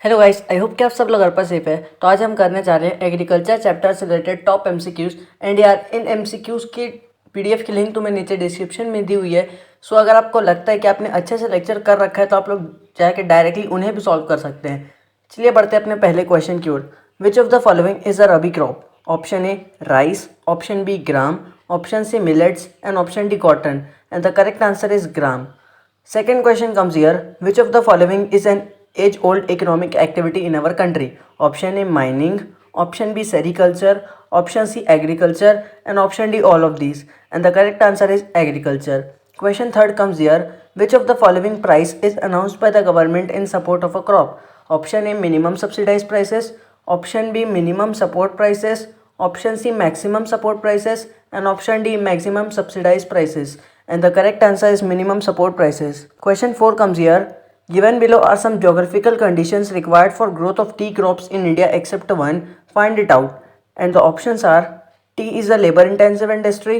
Hello guys, I hope कि आप सब लोग घर पर सेफ है। तो आज हम करने जा रहे हैं एग्रीकल्चर चैप्टर से रिलेटेड टॉप एमसीक्यूज। एंड यार, इन एमसीक्यूज की पीडीएफ की लिंक तुम्हें नीचे डिस्क्रिप्शन में दी हुई है। सो अगर आपको लगता है कि आपने अच्छे से लेक्चर कर रखा है तो आप लोग जाके डायरेक्टली उन्हें भी सॉल्व कर सकते हैं। चलिए बढ़ते हैं अपने पहले क्वेश्चन की ओर। Which of the following is a rabi crop? Option A rice, option B gram, option C millets and option D cotton. And the correct answer is gram. Second question comes here. Which of the following is an age-old economic activity in our country? Option A mining, option B sericulture, option C agriculture, and option D all of these. And the correct answer is agriculture. Question third comes here. Which of the following price is announced by the government in support of a crop? Option A minimum subsidized prices, option B minimum support prices, option C maximum support prices, and option D maximum subsidized prices. And the correct answer is minimum support prices. Question 4 comes here. Given below are some geographical conditions required for growth of tea crops in India except one. Find it out. And the options are: tea is a labor intensive industry,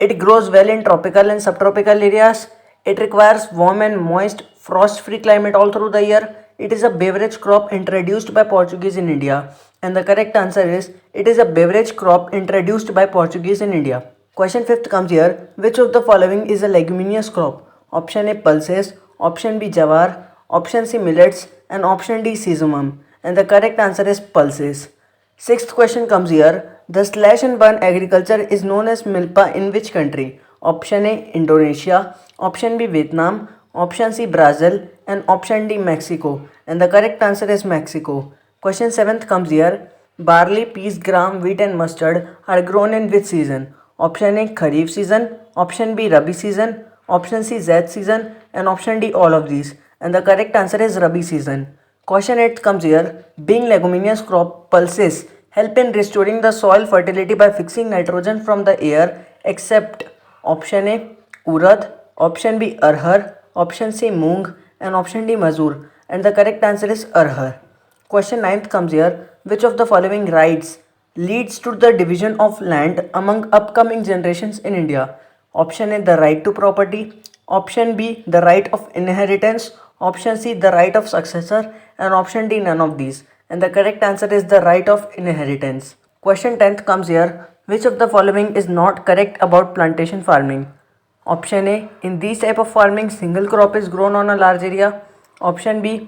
it grows well in tropical and subtropical areas, it requires warm and moist frost free climate all through the year, it is a beverage crop introduced by Portuguese in India. And the correct answer is it is a beverage crop introduced by Portuguese in India. Question 5th comes here. Which of the following is a leguminous crop? Option A pulses, option B jawar, option C millets, and option D sesamum. And the correct answer is pulses. Sixth question comes here. The slash and burn agriculture is known as milpa in which country? Option A Indonesia, option B Vietnam, option C Brazil, and option D Mexico. And the correct answer is Mexico. Question 7th comes here. Barley, peas, gram, wheat and mustard are grown in which season? Option A Kharif season, option B Rabi season, option C Zaid season, and option D all of these. And the correct answer is Rabi season. Question 8 comes here. Being leguminous crop, pulses help in restoring the soil fertility by fixing nitrogen from the air except option A urad, option B arhar, option C moong, and option D mazur. And the correct answer is arhar. Question 9th comes here. Which of the following rights leads to the division of land among upcoming generations in India? Option A the right to property, option B the right of inheritance, option C the right of successor, and option D none of these. And the correct answer is the right of inheritance. Question 10th comes here. Which of the following is not correct about plantation farming? Option A in these type of farming single crop is grown on a large area. Option B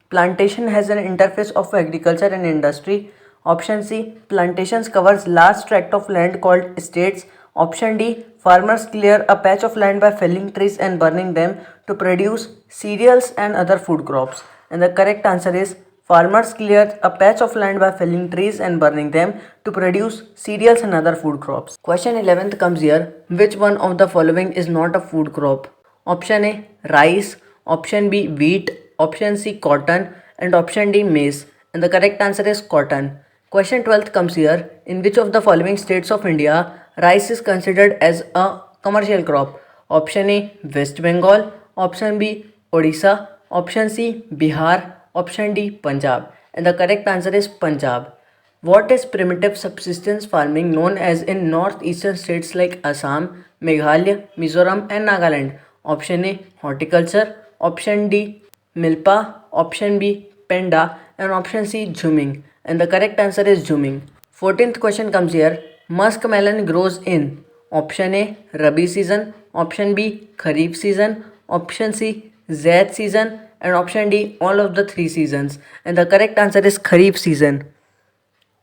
plantation has an interface of agriculture and industry. Option C plantations covers large tract of land called estates. Option D farmers clear a patch of land by felling trees and burning them to produce cereals and other food crops. And the correct answer is farmers clear a patch of land by felling trees and burning them to produce cereals and other food crops. Question 11th comes here. Which one of the following is not a food crop? Option A rice, option B wheat, option C cotton, and option D maize. And the correct answer is cotton. Question 12th comes here. In which of the following states of India rice is considered as a commercial crop? Option A West Bengal, option B Odisha, option C Bihar, option D Punjab. And the correct answer is Punjab. What is primitive subsistence farming known as in northeastern states like Assam, Meghalaya, Mizoram, and Nagaland? Option A horticulture, option D milpa, option B penda, and option C jhuming. And the correct answer is jhuming. 14th question comes here. Musk melon grows in option A Rabi season, option B Kharif season, option C Zaid season, and option D all of the three seasons. And the correct answer is Kharif season.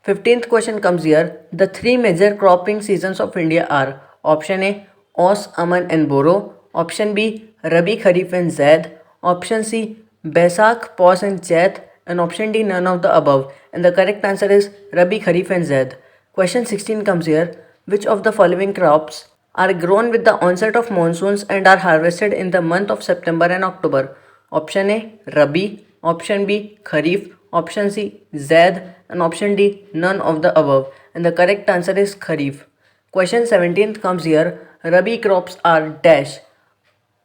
15th question comes here. The three major cropping seasons of India are option A Aus, Aman and Boro, option B Rabi, Kharif and Zaid, option C Baisakh, Pos and Chet, and option D none of the above. And the correct answer is Rabi, Kharif and Zaid. Question 16 comes here. Which of the following crops are grown with the onset of monsoons and are harvested in the month of September and October? Option A Rabi, option B Kharif, option C Zaid, and option D none of the above. And the correct answer is Kharif. Question 17th comes here. Rabi crops are dash.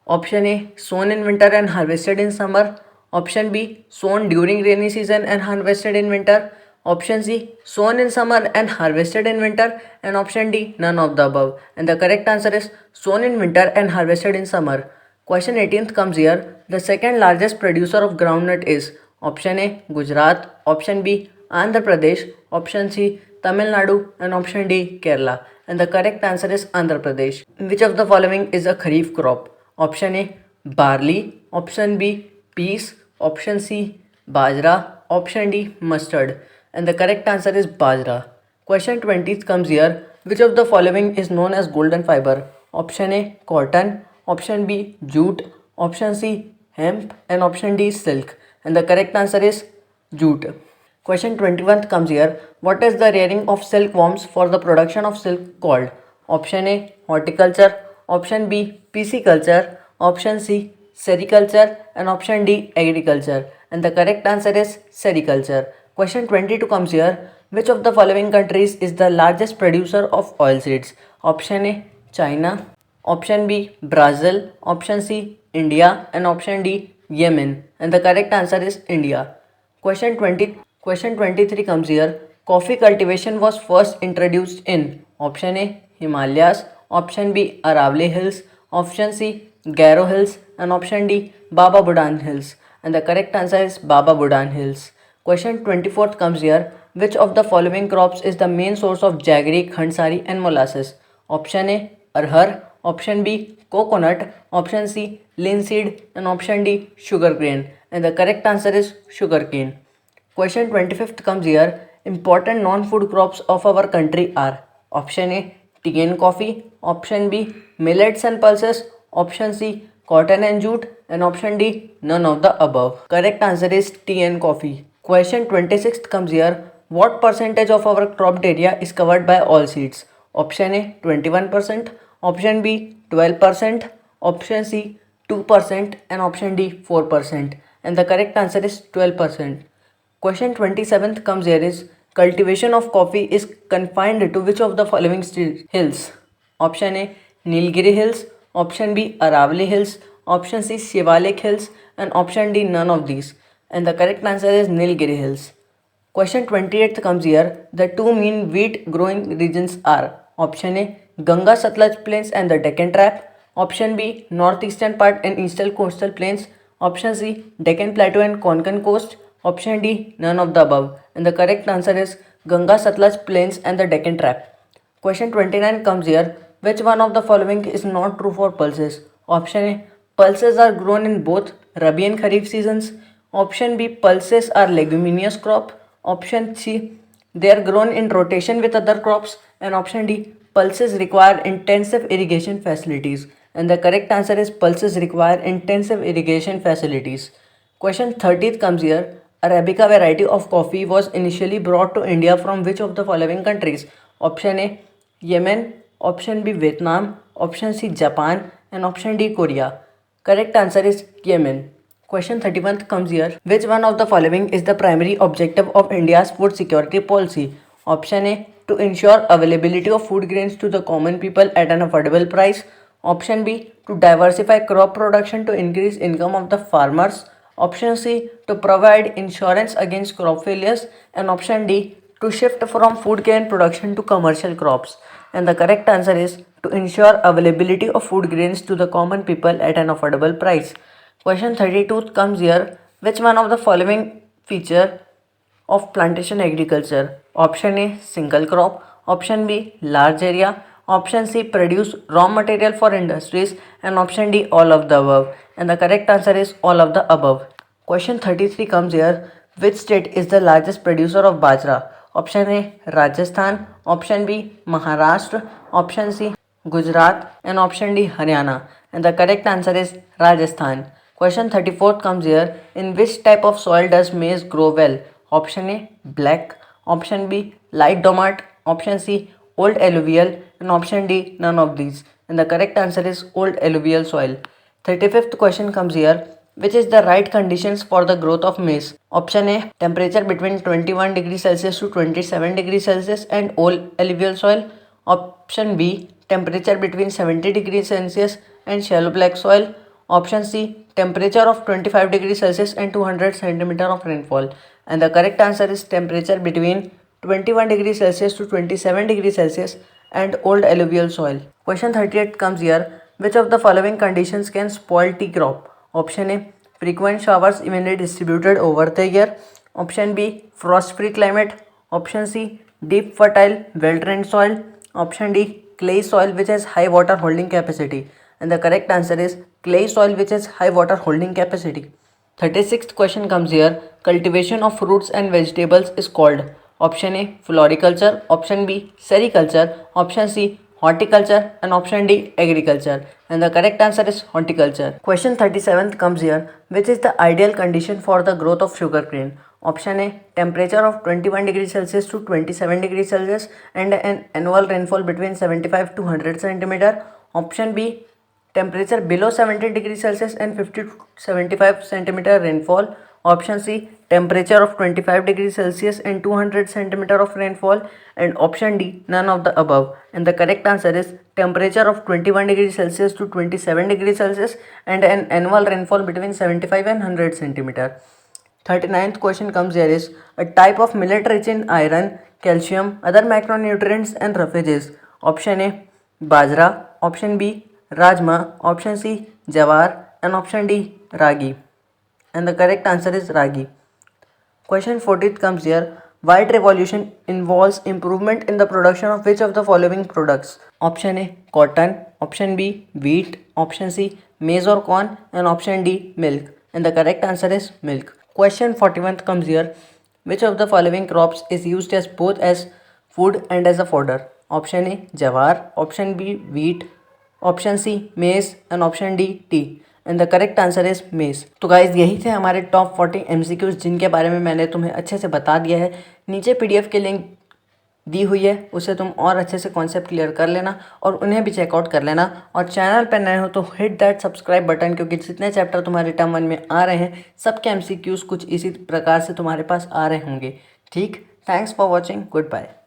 Option A sown in winter and harvested in summer. Option B sown during rainy season and harvested in winter. Option C sown in summer and harvested in winter. And option D none of the above. And the correct answer is sown in winter and harvested in summer. Question 18th comes here. The second largest producer of groundnut is Option A Gujarat, option B Andhra Pradesh, option C Tamil Nadu, and option D Kerala. And the correct answer is Andhra Pradesh. Which of the following is a kharif crop? Option A barley, option B peas, option C bajra, option D mustard. And the correct answer is bajra. Question 20 comes here. Which of the following is known as golden fiber? Option A cotton, option B jute, option C hemp, and option D silk. And the correct answer is jute. Question 21 comes here. What is the rearing of silkworms for the production of silk called? Option A horticulture, option B pisciculture, option C sericulture, and option D agriculture. And the correct answer is sericulture. Question 22 comes here. Which of the following countries is the largest producer of oilseeds? Option A China, option B Brazil, option C India, and option D Yemen. And the correct answer is India. Question 23 comes here. Coffee cultivation was first introduced in option A Himalayas, option B Aravalli Hills, option C Garo Hills, and option D Baba Budan Hills. And the correct answer is Baba Budan Hills. Question 24th comes here. Which of the following crops is the main source of jaggery, khansari, and molasses? Option A arhar, option B coconut, option C linseed, and option D sugarcane. And the correct answer is sugarcane. Question 25th comes here. Important non-food crops of our country are option A tea and coffee, option B millets and pulses, option C cotton and jute, and option D none of the above. Correct answer is tea and coffee. Question 26th comes here. What percentage of our cropped area is covered by all seeds? Option A 21%, option B 12%, option C 2%, and option D 4%. And the correct answer is 12%. Question 27th comes here is cultivation of coffee is confined to which of the following hills? Option A Nilgiri Hills, option B Aravalli Hills, option C Shivalik Hills, and option D none of these. And the correct answer is Nilgiri Hills. Question 28th comes here. The two main wheat growing regions are option A Ganga Satluj Plains and the Deccan Trap, option B northeastern part and eastern coastal plains, option C Deccan Plateau and Konkan Coast, option D none of the above. And the correct answer is Ganga Satluj Plains and the Deccan Trap. Question 29 comes here. Which one of the following is not true for pulses? Option A pulses are grown in both Rabi and Kharif seasons. Option B pulses are leguminous crop. Option C they are grown in rotation with other crops. And option D pulses require intensive irrigation facilities. And the correct answer is pulses require intensive irrigation facilities. Question 30th comes here. Arabica variety of coffee was initially brought to India from which of the following countries? Option A Yemen, option B Vietnam, option C Japan, and option D Korea. Correct answer is Yemen. Question 31st comes here. Which one of the following is the primary objective of India's food security policy? Option A to ensure availability of food grains to the common people at an affordable price. Option B to diversify crop production to increase income of the farmers. Option C to provide insurance against crop failures, and option D to shift from food grain production to commercial crops. And the correct answer is to ensure availability of food grains to the common people at an affordable price. Question 32 comes here. Which one of the following feature of plantation agriculture? Option A single crop, option B large area, option C produce raw material for industries, and option D all of the above. And the correct answer is all of the above. Question 33 comes here. Which state is the largest producer of bajra? Option A Rajasthan, option B Maharashtra, option C Gujarat, and option D Haryana. And the correct answer is Rajasthan. Question 34 comes here. In which type of soil does maize grow well? Option A black, option B light domat, option C old alluvial, and option D none of these. And the correct answer is old alluvial soil. 35th question comes here. Which is the right conditions for the growth of maize? Option A temperature between 21 degrees Celsius to 27 degrees Celsius and old alluvial soil. Option B temperature between 70 degrees Celsius and shallow black soil. Option C temperature of 25 degrees Celsius and 200 centimeter of rainfall. And the correct answer is temperature between 21 degrees Celsius to 27 degrees Celsius and old alluvial soil. Question 38 comes here. Which of the following conditions can spoil tea crop? Option A frequent showers evenly distributed over the year. Option B, frost free climate. Option C, deep fertile well drained soil. Option D, clay soil which has high water holding capacity. And the correct answer is clay soil which has high water holding capacity. 36th question comes here. Cultivation of fruits and vegetables is called. Option A, floriculture. Option B, sericulture. Option C, horticulture. And option D, agriculture. And the correct answer is horticulture. Question 37th comes here. Which is the ideal condition for the growth of sugarcane? Option A, temperature of 21 degrees Celsius to 27 degrees Celsius and an annual rainfall between 75 to 100 centimeter. Option B, temperature below 70 degrees Celsius and 50 to 75 centimeter rainfall. Option C, temperature of 25 degrees Celsius and 200 centimeter of rainfall. And option D, none of the above. And the correct answer is temperature of 21 degrees Celsius to 27 degrees Celsius and an annual rainfall between 75 and 100 centimeter. 39th question comes here is a type of millet rich in iron, calcium, other macronutrients and roughages. Option A, bajra. Option B, rajma. Option C, jawar. And option D, ragi. And the correct answer is ragi. Question 40th comes here. White revolution involves improvement in the production of which of the following products? Option A, cotton. Option B, wheat. Option C, maize or corn. And option D, milk. And the correct answer is milk. Question 41th comes here. Which of the following crops is used as both as food and as a fodder? Option A, jawar. Option B, wheat. Option C, maize. And option D, tea. And the correct answer is mess. तो guys यही थे हमारे top 40 MCQs जिनके बारे में मैंने तुम्हें अच्छे से बता दिया है। नीचे PDF की लिंक दी हुई है, उसे तुम और अच्छे से कॉन्सेप्ट क्लियर कर लेना और उन्हें भी चेकआउट कर लेना। और चैनल पर नए हो तो हिट दैट सब्सक्राइब बटन, क्योंकि जितने चैप्टर तुम्हारे टर्म 1 में आ रहे हैं सबके MCQs कुछ इसी प्रकार से तुम्हारे पास आ रहे होंगे। ठीक, thanks for watching, good bye.